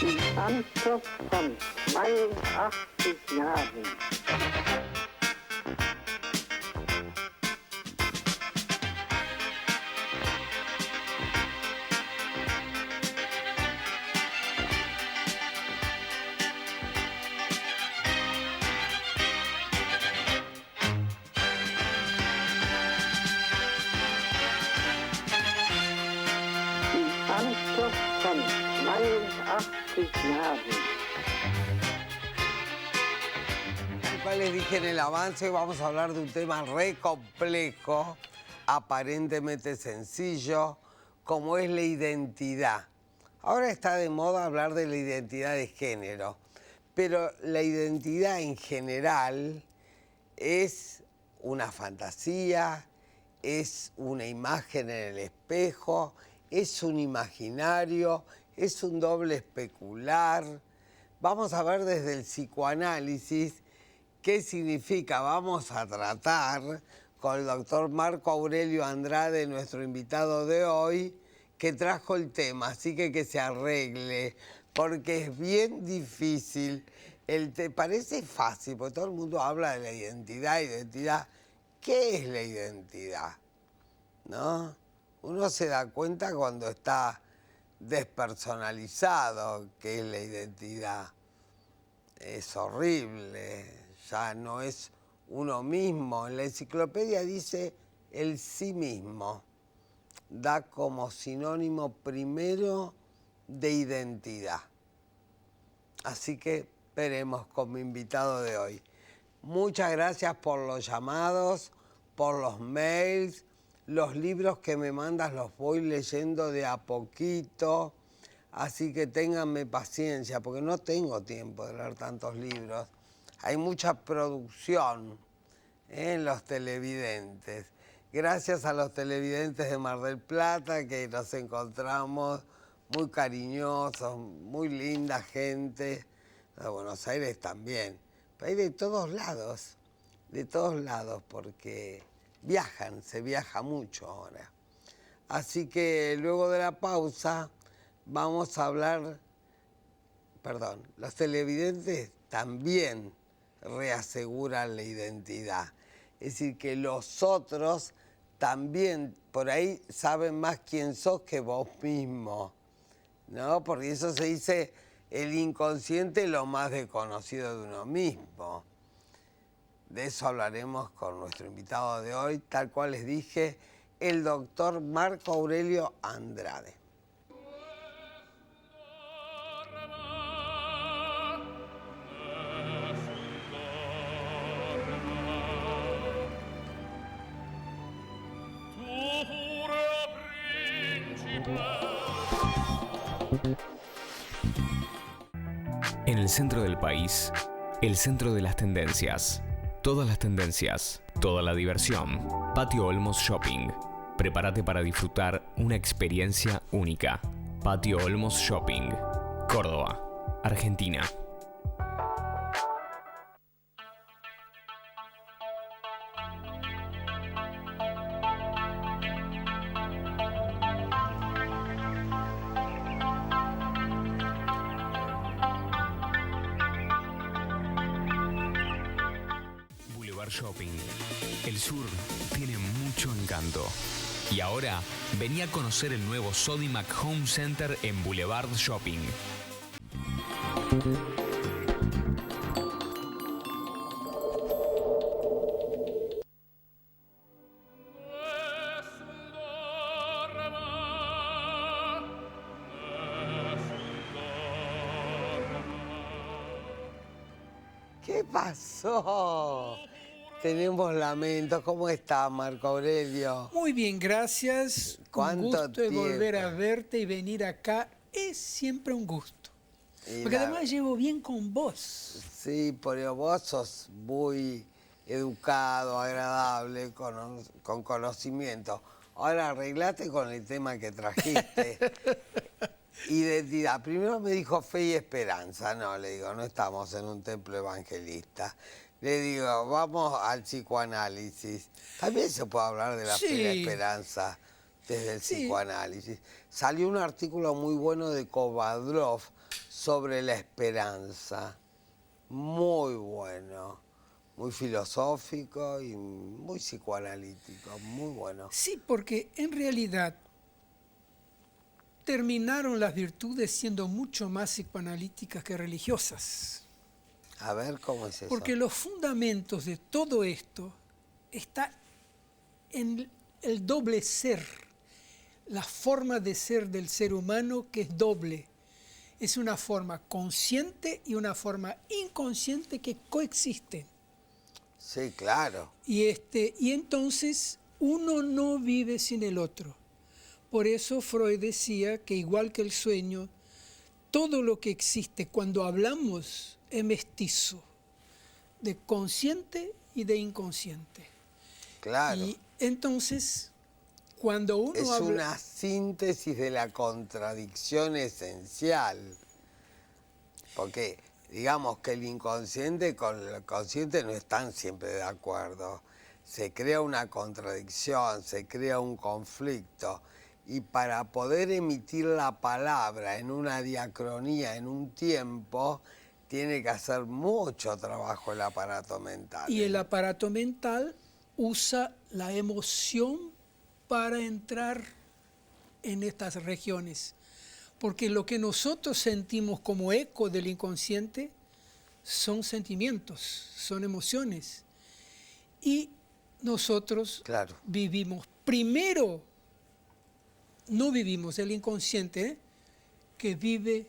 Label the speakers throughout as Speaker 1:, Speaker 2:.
Speaker 1: Im Alter von 82 Jahren. Alter von 82 Jahren.
Speaker 2: Tal cual les dije en el avance, vamos a hablar de un tema re complejo, aparentemente sencillo, como es la identidad. Ahora está de moda hablar de la identidad de género, pero la identidad en general es una fantasía, es una imagen en el espejo, es un imaginario, es un doble especular. Vamos a ver desde el psicoanálisis qué significa. Vamos a tratar con el doctor Marco Aurelio Andrade, nuestro invitado de hoy, que trajo el tema, así que se arregle, porque es bien difícil. Parece fácil, porque todo el mundo habla de la identidad. ¿Qué es la identidad? ¿No? Uno se da cuenta cuando está despersonalizado qué es la identidad. Es horrible, ya no es uno mismo. En la enciclopedia dice el sí mismo. Da como sinónimo primero de identidad. Así que veremos con mi invitado de hoy. Muchas gracias por los llamados, por los mails. Los libros que me mandas los voy leyendo de a poquito, así que ténganme paciencia, porque no tengo tiempo de leer tantos libros. Hay mucha producción en los televidentes. Gracias a los televidentes de Mar del Plata, que nos encontramos muy cariñosos, muy linda gente. De Buenos Aires también. Pero hay de todos lados, porque se viaja mucho ahora. Así que luego de la pausa vamos a hablar, los televidentes también reaseguran la identidad. Es decir, que los otros también por ahí saben más quién sos que vos mismo, ¿no? Porque eso se dice, el inconsciente es lo más desconocido de uno mismo. De eso hablaremos con nuestro invitado de hoy, tal cual les dije, el doctor Marco Aurelio Andrade.
Speaker 3: En el centro del país, el centro de las tendencias. Todas las tendencias, toda la diversión. Patio Olmos Shopping. Prepárate para disfrutar una experiencia única. Patio Olmos Shopping. Córdoba, Argentina. Shopping. El sur tiene mucho encanto. Y ahora, vení a conocer el nuevo Sodimac Home Center en Boulevard Shopping.
Speaker 2: ¿Qué pasó? Tenemos lamentos. ¿Cómo está, Marco Aurelio?
Speaker 4: Muy bien, gracias. Un gusto de volver a verte y venir acá. Es siempre un gusto. Porque además llevo bien con vos.
Speaker 2: Sí, porque vos sos muy educado, agradable, con conocimiento. Ahora arreglate con el tema que trajiste. Identidad. Primero me dijo fe y esperanza. No, le digo, no estamos en un templo evangelista. Le digo, vamos al psicoanálisis. También se puede hablar de la fe y la esperanza. desde el
Speaker 4: Sí.
Speaker 2: psicoanálisis. Salió un artículo muy bueno de Kovadlov sobre la esperanza. Muy bueno, muy filosófico y muy psicoanalítico, muy bueno.
Speaker 4: Sí, porque en realidad terminaron las virtudes siendo mucho más psicoanalíticas que religiosas.
Speaker 2: A ver, ¿cómo es eso?
Speaker 4: Porque los fundamentos de todo esto está en el doble ser, la forma de ser del ser humano que es doble. Es una forma consciente y una forma inconsciente que coexisten.
Speaker 2: Sí, claro.
Speaker 4: Y entonces uno no vive sin el otro. Por eso Freud decía que igual que el sueño, todo lo que existe cuando hablamos es mestizo, de consciente y de inconsciente.
Speaker 2: Claro.
Speaker 4: Y entonces, cuando uno
Speaker 2: Es
Speaker 4: habla...
Speaker 2: una síntesis de la contradicción esencial. Porque digamos que el inconsciente con el consciente no están siempre de acuerdo. Se crea una contradicción, se crea un conflicto. Y para poder emitir la palabra en una diacronía, en un tiempo, tiene que hacer mucho trabajo el aparato mental.
Speaker 4: Y el aparato mental usa la emoción para entrar en estas regiones. Porque lo que nosotros sentimos como eco del inconsciente son sentimientos, son emociones. Y nosotros
Speaker 2: Claro.
Speaker 4: vivimos, primero, no vivimos el inconsciente que vive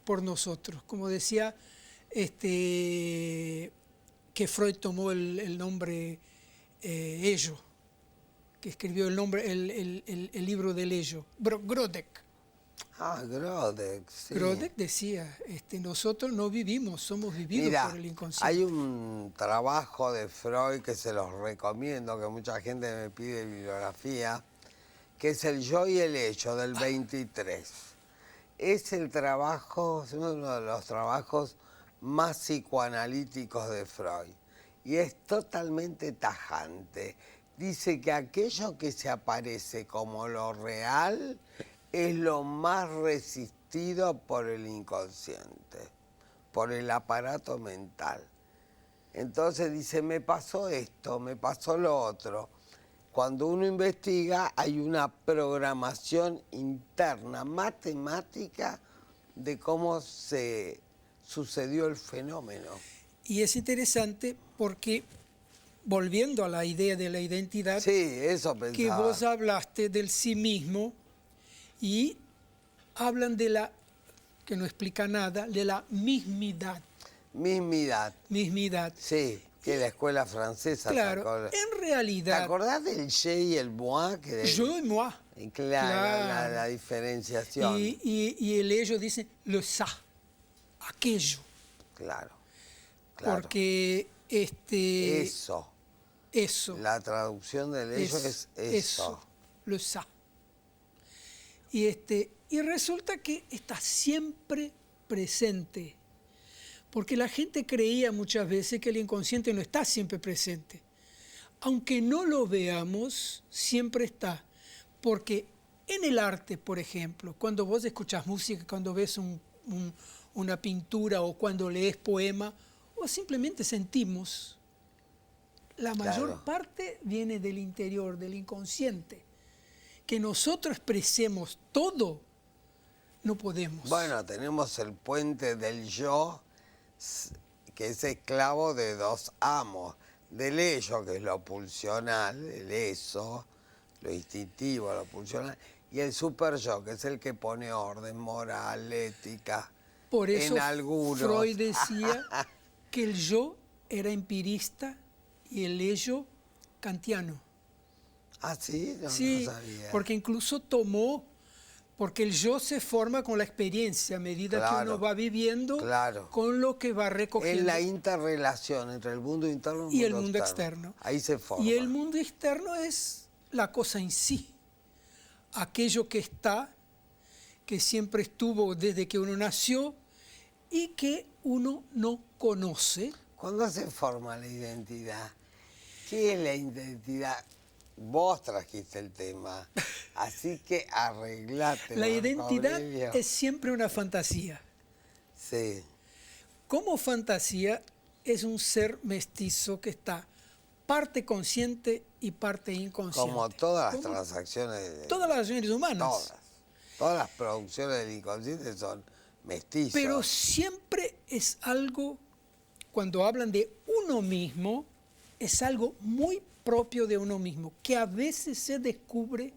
Speaker 4: por nosotros. Como decía, que Freud tomó el nombre ello, que escribió el libro del ello, Grodek.
Speaker 2: Ah, Grodek, sí.
Speaker 4: Grodek decía, nosotros no vivimos, somos vividos
Speaker 2: Mira,
Speaker 4: por el inconsciente.
Speaker 2: hay un trabajo de Freud que se los recomiendo, que mucha gente me pide bibliografía, que es El yo y el hecho, del 23. Es el trabajo, es uno de los trabajos más psicoanalíticos de Freud. Y es totalmente tajante. Dice que aquello que se aparece como lo real es lo más resistido por el inconsciente, por el aparato mental. Entonces dice, me pasó esto, me pasó lo otro. Cuando uno investiga hay una programación interna, matemática, de cómo se sucedió el fenómeno.
Speaker 4: Y es interesante porque, volviendo a la idea de la identidad,
Speaker 2: Sí, eso pensaba.
Speaker 4: que vos hablaste del sí mismo y hablan de la, que no explica nada, de la mismidad.
Speaker 2: Mismidad.
Speaker 4: Mismidad.
Speaker 2: Sí, que la escuela francesa
Speaker 4: Claro,
Speaker 2: sacó.
Speaker 4: en
Speaker 2: ¿Te
Speaker 4: realidad,
Speaker 2: acordás del je y el moi?
Speaker 4: yo y moi.
Speaker 2: Claro,
Speaker 4: Claro.
Speaker 2: La diferenciación.
Speaker 4: Y el ello dice le ça, aquello.
Speaker 2: Claro, claro.
Speaker 4: Porque
Speaker 2: Eso.
Speaker 4: eso.
Speaker 2: La traducción del ello es eso.
Speaker 4: Le ça. Y resulta que está siempre presente. Porque la gente creía muchas veces que el inconsciente no está siempre presente. Aunque no lo veamos, siempre está. Porque en el arte, por ejemplo, cuando vos escuchás música, cuando ves una pintura o cuando lees poema, o simplemente sentimos, la mayor
Speaker 2: Claro.
Speaker 4: parte viene del interior, del inconsciente. Que nosotros expresemos todo, no podemos.
Speaker 2: Bueno, tenemos el puente del yo, que es esclavo de dos amos. Del ello, que es lo pulsional, el eso, lo instintivo, lo pulsional, y el super yo, que es el que pone orden, moral, ética.
Speaker 4: Por eso
Speaker 2: en algunos.
Speaker 4: Freud decía que el yo era empirista y el ello kantiano.
Speaker 2: Ah, sí, no,
Speaker 4: Sí,
Speaker 2: no sabía.
Speaker 4: porque incluso tomó, porque el yo se forma con la experiencia a medida que
Speaker 2: Claro,
Speaker 4: uno va viviendo,
Speaker 2: claro.
Speaker 4: con lo que va recogiendo.
Speaker 2: Es la interrelación entre el mundo interno
Speaker 4: Y el mundo externo.
Speaker 2: Ahí se forma.
Speaker 4: Y el mundo externo es la cosa en sí, aquello que está, que siempre estuvo desde que uno nació y que uno no conoce.
Speaker 2: ¿Cuándo se forma la identidad? ¿Qué es la identidad? Vos trajiste el tema, así que arreglate.
Speaker 4: La
Speaker 2: Marco
Speaker 4: identidad
Speaker 2: Aurelio.
Speaker 4: es siempre una fantasía.
Speaker 2: Sí,
Speaker 4: Como fantasía es un ser mestizo que está parte consciente y parte inconsciente.
Speaker 2: como todas las
Speaker 4: Como
Speaker 2: transacciones.
Speaker 4: todas las acciones humanas.
Speaker 2: Todas las producciones del inconsciente son mestizos.
Speaker 4: Pero siempre es algo, cuando hablan de uno mismo, es algo muy propio de uno mismo, que a veces se descubre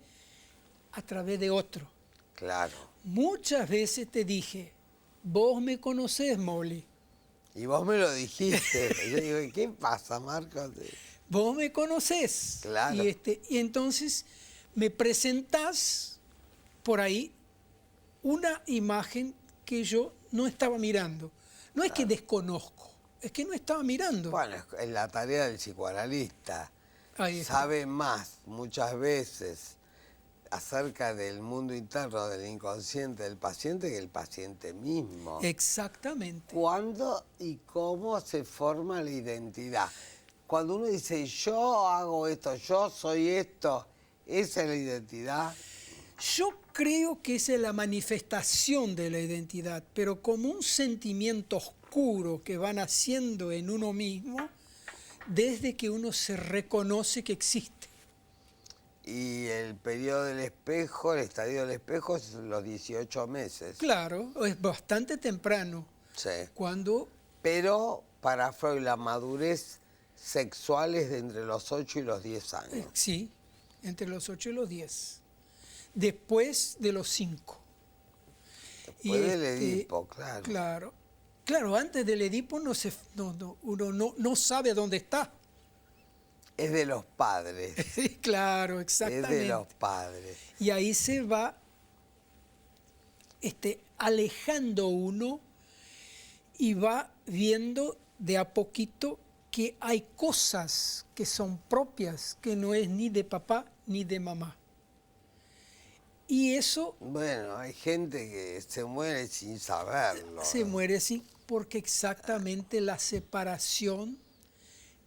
Speaker 4: a través de otro.
Speaker 2: Claro.
Speaker 4: Muchas veces te dije, vos me conocés, Molly,
Speaker 2: Y vos me lo dijiste. Yo digo, ¿qué pasa, Marcos?
Speaker 4: vos me conocés.
Speaker 2: Claro.
Speaker 4: Y entonces me presentás por ahí una imagen que yo no estaba mirando. No es que desconozco, es que no estaba mirando.
Speaker 2: Bueno, es la tarea del psicoanalista.
Speaker 4: Ahí está.
Speaker 2: Sabe más muchas veces acerca del mundo interno, del inconsciente del paciente que el paciente mismo.
Speaker 4: Exactamente.
Speaker 2: ¿Cuándo y cómo se forma la identidad? Cuando uno dice, yo hago esto, yo soy esto, ¿esa es la identidad?
Speaker 4: Yo creo que esa es la manifestación de la identidad, pero como un sentimiento oscuro que van haciendo en uno mismo desde que uno se reconoce que existe.
Speaker 2: Y el periodo del espejo, el estadio del espejo es los 18 meses.
Speaker 4: Claro, es bastante temprano
Speaker 2: Sí.
Speaker 4: cuando
Speaker 2: Pero para Freud la madurez sexual es de entre los 8 y los 10 años.
Speaker 4: sí, entre los 8 y los 10. Después de los 5.
Speaker 2: Después del Edipo, claro.
Speaker 4: Claro, antes del Edipo uno no sabe dónde está.
Speaker 2: Es de los padres.
Speaker 4: Sí, claro,
Speaker 2: Es
Speaker 4: exactamente.
Speaker 2: de los padres.
Speaker 4: Y ahí se va alejando uno y va viendo de a poquito que hay cosas que son propias, que no es ni de papá ni de mamá. Y eso
Speaker 2: Bueno, hay gente que se muere sin saberlo.
Speaker 4: se muere así porque exactamente la separación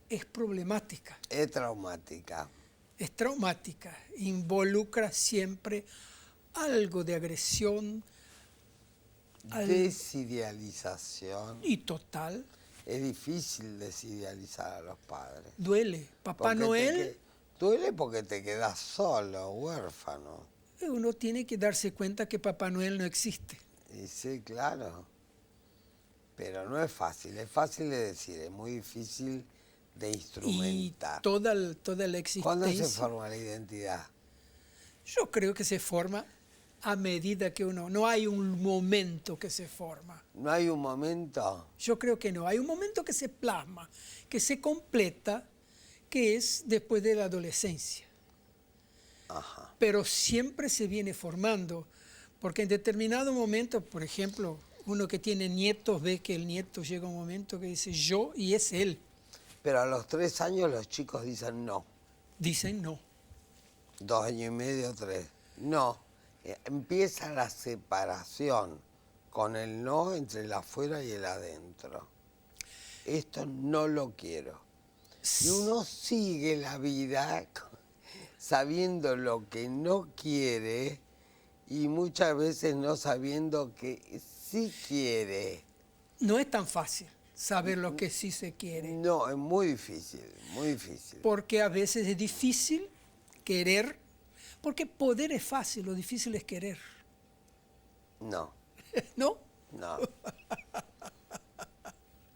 Speaker 4: es problemática,
Speaker 2: Es traumática.
Speaker 4: es traumática, involucra siempre algo de agresión
Speaker 2: Desidealización.
Speaker 4: y total.
Speaker 2: Es difícil desidealizar a los padres.
Speaker 4: Duele. Papá
Speaker 2: Porque
Speaker 4: Noel,
Speaker 2: duele porque te quedas solo, huérfano.
Speaker 4: uno tiene que darse cuenta que Papá Noel no existe.
Speaker 2: Y sí, claro. Pero no es fácil de decir, es muy difícil de
Speaker 4: Y
Speaker 2: instrumentar.
Speaker 4: toda la existencia.
Speaker 2: ¿Cuándo se forma la identidad?
Speaker 4: Yo creo que se forma a medida que uno... No hay un momento que se forma.
Speaker 2: ¿No hay un momento?
Speaker 4: Yo creo que no. Hay un momento que se plasma, que se completa, que es después de la adolescencia.
Speaker 2: Ajá.
Speaker 4: Pero siempre se viene formando, porque en determinado momento, por ejemplo, uno que tiene nietos ve que el nieto llega a un momento que dice yo y es él.
Speaker 2: Pero a los 3 años los chicos dicen no.
Speaker 4: Dicen no.
Speaker 2: 2 años y medio, 3. No. Empieza la separación con el no entre el afuera y el adentro. Esto no lo quiero. Y uno sigue la vida sabiendo lo que no quiere y muchas veces no sabiendo que sí quiere.
Speaker 4: No es tan fácil saber lo que sí se quiere,
Speaker 2: No, es muy difícil, muy difícil.
Speaker 4: porque a veces es difícil querer, porque poder es fácil, lo difícil es querer,
Speaker 2: No,
Speaker 4: ¿no?
Speaker 2: no.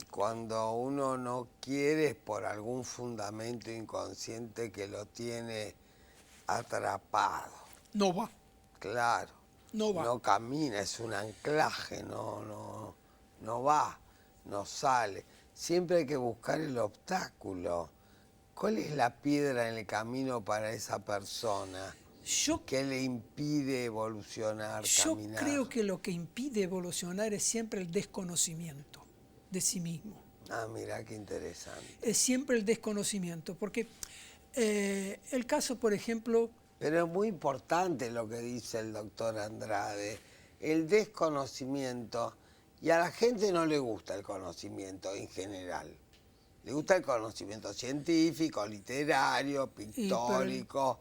Speaker 2: Cuando uno no quiere es por algún fundamento inconsciente que lo tiene atrapado.
Speaker 4: No va,
Speaker 2: Claro.
Speaker 4: no va.
Speaker 2: No camina, es un anclaje, no va, no sale. Siempre hay que buscar el obstáculo. ¿Cuál es la piedra en el camino para esa persona?
Speaker 4: Yo
Speaker 2: ¿Qué le impide evolucionar, caminar?
Speaker 4: creo que lo que impide evolucionar es siempre el desconocimiento de sí mismo.
Speaker 2: Ah, mira qué interesante.
Speaker 4: Es siempre el desconocimiento, porque el caso, por ejemplo,
Speaker 2: Pero es muy importante lo que dice el doctor Andrade, el desconocimiento, y a la gente no le gusta el conocimiento en general. Le gusta el conocimiento científico, literario, pictórico.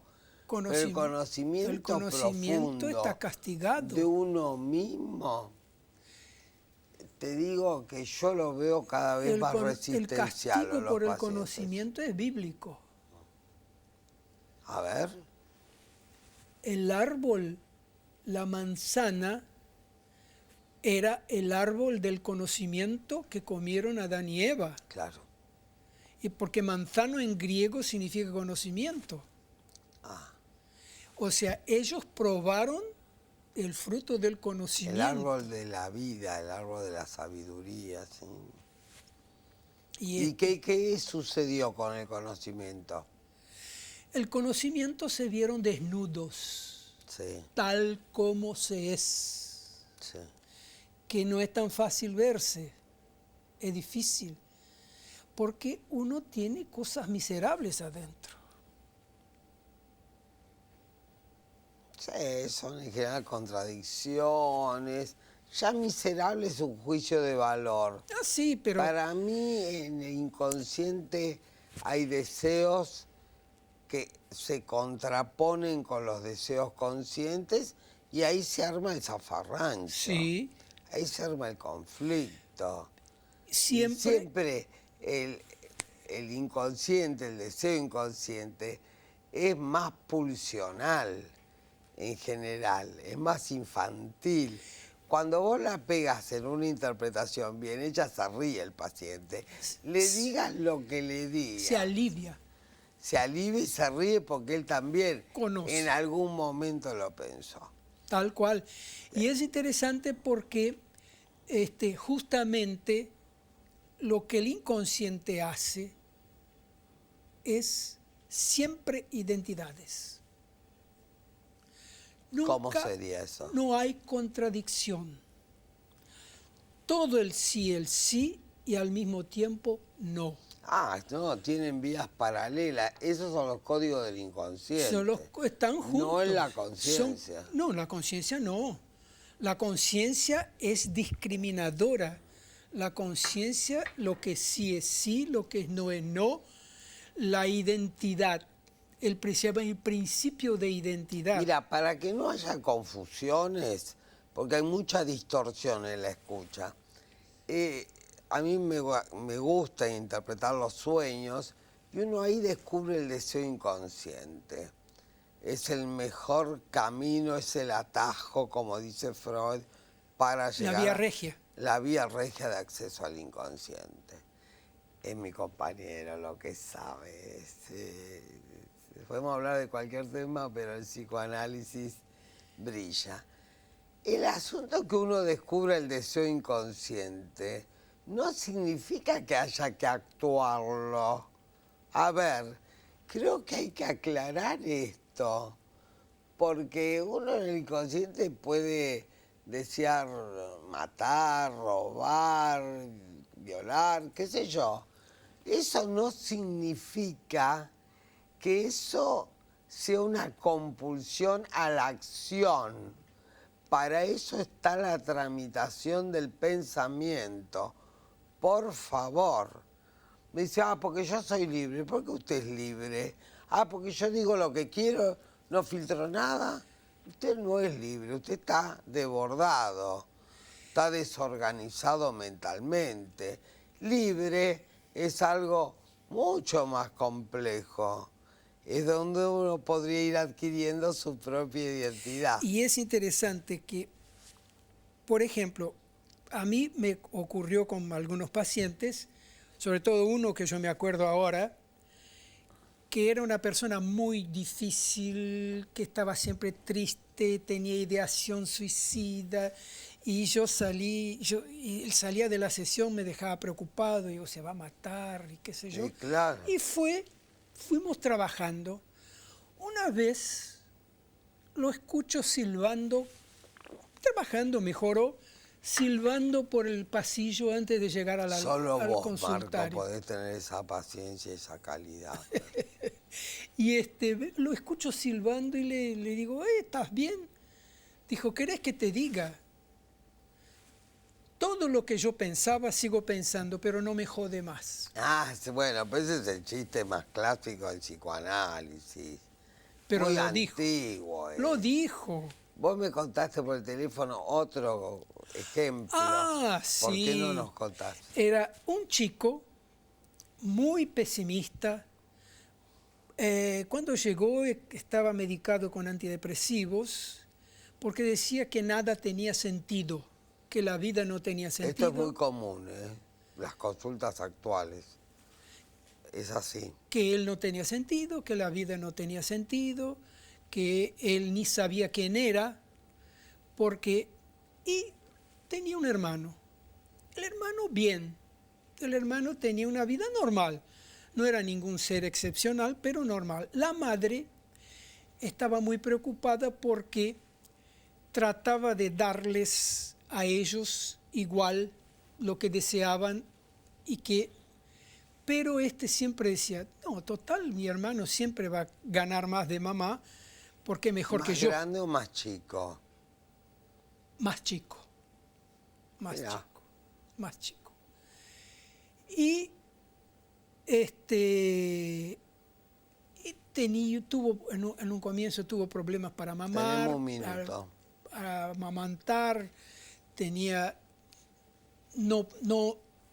Speaker 2: Pero el conocimiento profundo
Speaker 4: está castigado.
Speaker 2: de uno mismo, te digo que yo lo veo cada vez más resistencial.
Speaker 4: El castigo por el conocimiento es bíblico.
Speaker 2: A ver.
Speaker 4: El árbol, la manzana, era el árbol del conocimiento que comieron Adán y Eva.
Speaker 2: Claro.
Speaker 4: Y porque manzano en griego significa conocimiento. O sea, ellos probaron el fruto del conocimiento.
Speaker 2: El árbol de la vida, el árbol de la sabiduría, ¿sí? ¿Y qué sucedió con el conocimiento?
Speaker 4: El conocimiento se vieron desnudos,
Speaker 2: sí,
Speaker 4: tal como se es.
Speaker 2: Sí.
Speaker 4: Que no es tan fácil verse, es difícil, porque uno tiene cosas miserables adentro.
Speaker 2: Sí, son en general contradicciones. Ya miserable es un juicio de valor.
Speaker 4: Ah, sí, pero...
Speaker 2: Para mí, en el inconsciente hay deseos que se contraponen con los deseos conscientes y ahí se arma el zafarrancho.
Speaker 4: Sí.
Speaker 2: Ahí se arma el conflicto.
Speaker 4: Siempre
Speaker 2: El inconsciente, el deseo inconsciente, es más pulsional en general, es más infantil. Cuando vos la pegas en una interpretación bien hecha, se ríe el paciente. Le digas lo que le digas.
Speaker 4: se alivia.
Speaker 2: Se alivia y se ríe porque él también
Speaker 4: Conoce.
Speaker 2: en algún momento lo pensó.
Speaker 4: Tal cual. Y es interesante porque justamente lo que el inconsciente hace es siempre identidades.
Speaker 2: ¿Cómo sería eso?
Speaker 4: No hay contradicción. Todo el sí y al mismo tiempo no.
Speaker 2: Ah, no, tienen vías paralelas. Esos son los códigos del inconsciente.
Speaker 4: Están juntos.
Speaker 2: No es la conciencia.
Speaker 4: No, la conciencia no. La conciencia es discriminadora. La conciencia, lo que sí es sí, lo que no es no. La identidad, el principio de identidad.
Speaker 2: Mira, para que no haya confusiones, porque hay mucha distorsión en la escucha, a mí me gusta interpretar los sueños y uno ahí descubre el deseo inconsciente. Es el mejor camino, es el atajo, como dice Freud, para llegar
Speaker 4: la vía regia.
Speaker 2: La vía regia de acceso al inconsciente. Es mi compañero lo que sabe. Podemos hablar de cualquier tema, pero el psicoanálisis brilla. El asunto que uno descubre el deseo inconsciente no significa que haya que actuarlo. A ver, creo que hay que aclarar esto, porque uno en el inconsciente puede desear matar, robar, violar, qué sé yo. Eso no significa que eso sea una compulsión a la acción. Para eso está la tramitación del pensamiento. Por favor. Me dice, porque yo soy libre. ¿Por qué usted es libre? Porque yo digo lo que quiero, no filtro nada. Usted no es libre, usted está desbordado, está desorganizado mentalmente. Libre es algo mucho más complejo. Es donde uno podría ir adquiriendo su propia identidad.
Speaker 4: Y es interesante que, por ejemplo, a mí me ocurrió con algunos pacientes, sobre todo uno que yo me acuerdo ahora, que era una persona muy difícil, que estaba siempre triste, tenía ideación suicida, y y él salía de la sesión, me dejaba preocupado, digo, se va a matar, y qué sé yo.
Speaker 2: Sí, claro.
Speaker 4: Y fuimos trabajando. Una vez lo escucho silbando, trabajando, mejoró, silbando por el pasillo antes de llegar al
Speaker 2: Solo vos,
Speaker 4: consultorio.
Speaker 2: Marco, podés tener esa paciencia, esa calidad.
Speaker 4: Y lo escucho silbando y le digo, ¿estás bien? Dijo, ¿querés que te diga? Todo todo lo que yo pensaba sigo pensando, pero no me jode más.
Speaker 2: Ah, sí, bueno, pues ese es el chiste más clásico del psicoanálisis.
Speaker 4: Pero
Speaker 2: Muy
Speaker 4: lo dijo.
Speaker 2: antiguo.
Speaker 4: Lo dijo.
Speaker 2: Vos me contaste por el teléfono otro ejemplo.
Speaker 4: Ah,
Speaker 2: ¿Por
Speaker 4: sí.
Speaker 2: qué no nos contás?
Speaker 4: Era un chico muy pesimista. Cuando llegó estaba medicado con antidepresivos porque decía que nada tenía sentido, que la vida no tenía sentido.
Speaker 2: Esto es muy común, las consultas actuales. Es así.
Speaker 4: Que él no tenía sentido, que la vida no tenía sentido, que él ni sabía quién era, y tenía un hermano. El hermano bien, el hermano tenía una vida normal, no era ningún ser excepcional, pero normal. La madre estaba muy preocupada porque trataba de darles a ellos igual lo que deseaban pero siempre decía, no, total, mi hermano siempre va a ganar más de mamá porque es mejor que yo.
Speaker 2: ¿Más grande o más chico?
Speaker 4: Más chico. Más
Speaker 2: Mirá.
Speaker 4: chico. Más chico. Y en un comienzo tuvo problemas para mamar,
Speaker 2: Tenemos un minuto.
Speaker 4: para amamantar,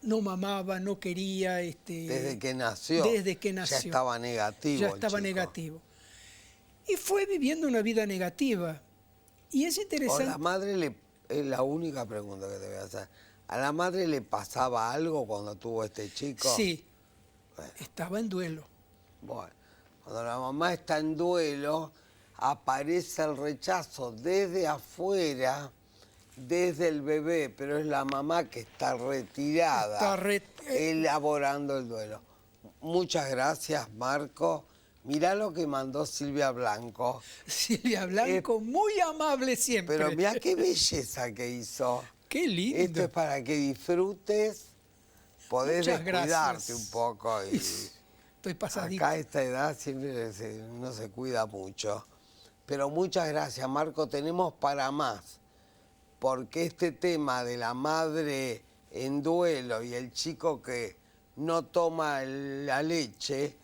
Speaker 4: no mamaba, no quería.
Speaker 2: Desde que nació.
Speaker 4: Desde que nació.
Speaker 2: Ya estaba negativo.
Speaker 4: Ya
Speaker 2: el
Speaker 4: estaba
Speaker 2: chico.
Speaker 4: negativo. Y fue viviendo una vida negativa. Y es
Speaker 2: O
Speaker 4: interesante.
Speaker 2: la madre es la única pregunta que te voy a hacer. ¿A la madre le pasaba algo cuando tuvo este chico?
Speaker 4: Sí,
Speaker 2: Bueno.
Speaker 4: estaba en duelo.
Speaker 2: Bueno, cuando la mamá está en duelo, aparece el rechazo desde afuera, desde el bebé, pero es la mamá que está retirada, elaborando el duelo. Muchas gracias, Marco. Mirá lo que mandó Silvia Blanco.
Speaker 4: Silvia Blanco, muy amable siempre.
Speaker 2: Pero mirá qué belleza que hizo.
Speaker 4: Qué lindo.
Speaker 2: Esto es para que disfrutes, podés
Speaker 4: Muchas
Speaker 2: descuidarte
Speaker 4: gracias.
Speaker 2: un poco. Y
Speaker 4: Estoy pasadita.
Speaker 2: acá a esta edad siempre no se cuida mucho. Pero muchas gracias, Marco. Tenemos para más. Porque este tema de la madre en duelo y el chico que no toma la leche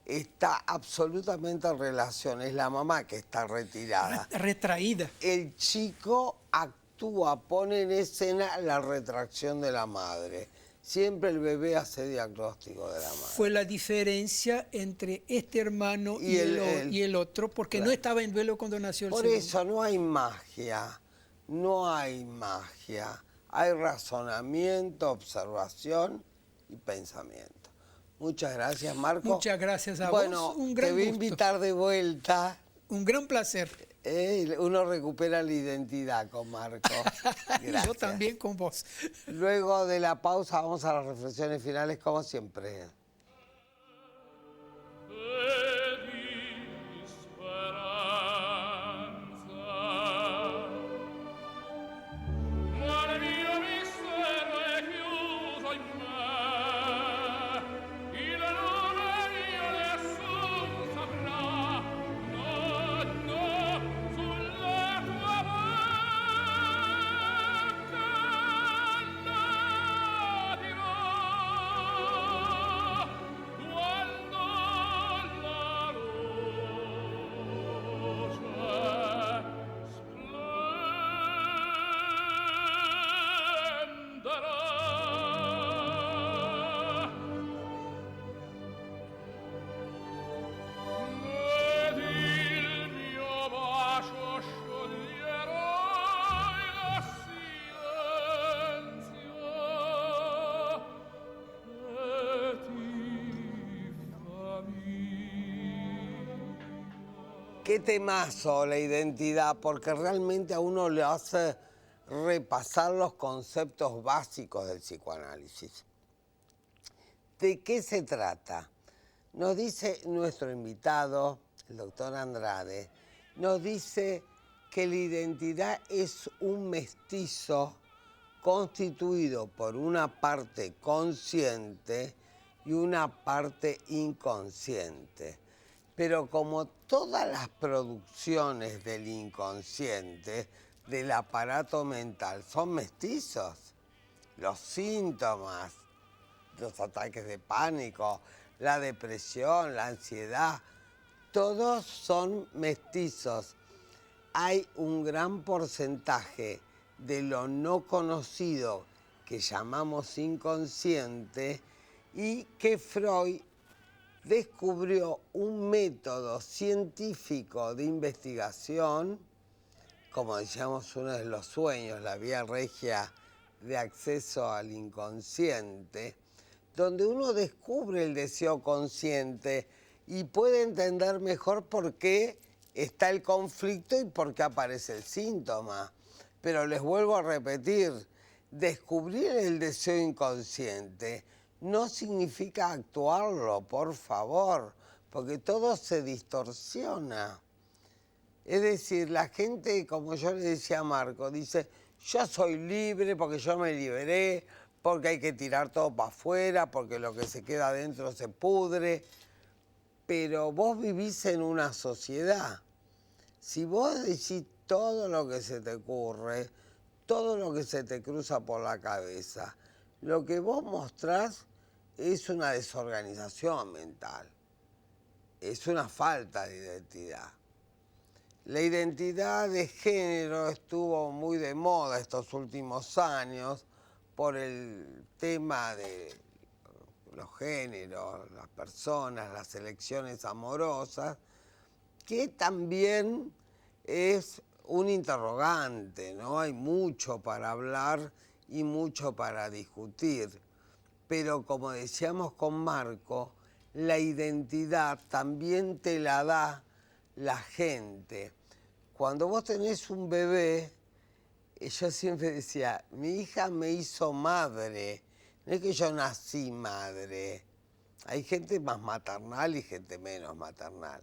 Speaker 2: está absolutamente en relación. Es la mamá que está retirada.
Speaker 4: Retraída.
Speaker 2: El chico actúa, pone en escena la retracción de la madre. Siempre el bebé hace diagnóstico de la madre.
Speaker 4: Fue la diferencia entre este hermano
Speaker 2: Y
Speaker 4: y el otro, porque
Speaker 2: claro.
Speaker 4: no estaba en duelo cuando nació el
Speaker 2: Por
Speaker 4: segundo.
Speaker 2: eso no hay magia, no hay magia. Hay razonamiento, observación y pensamiento. Muchas gracias, Marco.
Speaker 4: Muchas gracias a
Speaker 2: bueno,
Speaker 4: vos. Un gran
Speaker 2: te voy a
Speaker 4: gusto.
Speaker 2: invitar de vuelta.
Speaker 4: Un gran placer.
Speaker 2: Uno recupera la identidad con Marco.
Speaker 4: Y yo
Speaker 2: Gracias.
Speaker 4: también con vos.
Speaker 2: Luego de la pausa vamos a las reflexiones finales como siempre. Qué temazo la identidad, porque realmente a uno le hace repasar los conceptos básicos del psicoanálisis. ¿De qué se trata? Nos dice nuestro invitado, el doctor Andrade, nos dice que la identidad es un mestizo constituido por una parte consciente y una parte inconsciente. Pero como todas las producciones del inconsciente, del aparato mental, son mestizos, los síntomas, los ataques de pánico, la depresión, la ansiedad, todos son mestizos. Hay un gran porcentaje de lo no conocido que llamamos inconsciente y que Freud descubrió un método científico de investigación, como decíamos, uno de los sueños, la vía regia de acceso al inconsciente, donde uno descubre el deseo consciente y puede entender mejor por qué está el conflicto y por qué aparece el síntoma. Pero les vuelvo a repetir, descubrir el deseo inconsciente no significa actuarlo, por favor, porque todo se distorsiona. Es decir, la gente, como yo le decía a Marco, dice, yo soy libre porque yo me liberé, porque hay que tirar todo para afuera, porque lo que se queda adentro se pudre. Pero vos vivís en una sociedad. Si vos decís todo lo que se te ocurre, todo lo que se te cruza por la cabeza, lo que vos mostrás es una desorganización mental, es una falta de identidad. La identidad de género estuvo muy de moda estos últimos años por el tema de los géneros, las personas, las elecciones amorosas, que también es un interrogante, ¿no? Hay mucho para hablar y mucho para discutir. Pero como decíamos con Marco, la identidad también te la da la gente. Cuando vos tenés un bebé, yo siempre decía, mi hija me hizo madre, no es que yo nací madre. Hay gente más maternal y gente menos maternal.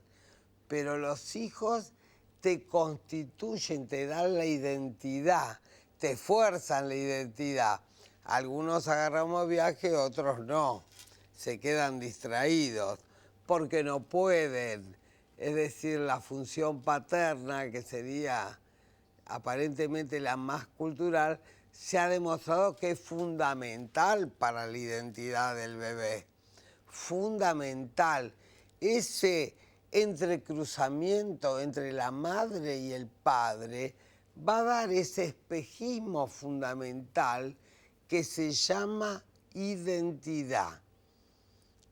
Speaker 2: Pero los hijos te constituyen, te dan la identidad, te fuerzan la identidad. Algunos agarramos viaje, otros no. Se quedan distraídos porque no pueden. Es decir, la función paterna, que sería aparentemente la más cultural, se ha demostrado que es fundamental para la identidad del bebé. Fundamental. Ese entrecruzamiento entre la madre y el padre va a dar ese espejismo fundamental que se llama identidad.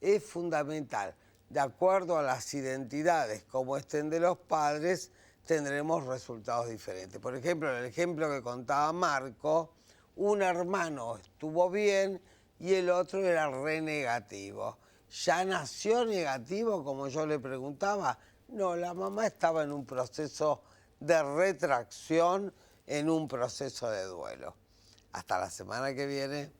Speaker 2: Es fundamental. De acuerdo a las identidades como estén de los padres, tendremos resultados diferentes. Por ejemplo, el ejemplo que contaba Marco, un hermano estuvo bien y el otro era re negativo. ¿Ya nació negativo, como yo le preguntaba? No, la mamá estaba en un proceso de retracción, en un proceso de duelo. Hasta la semana que viene.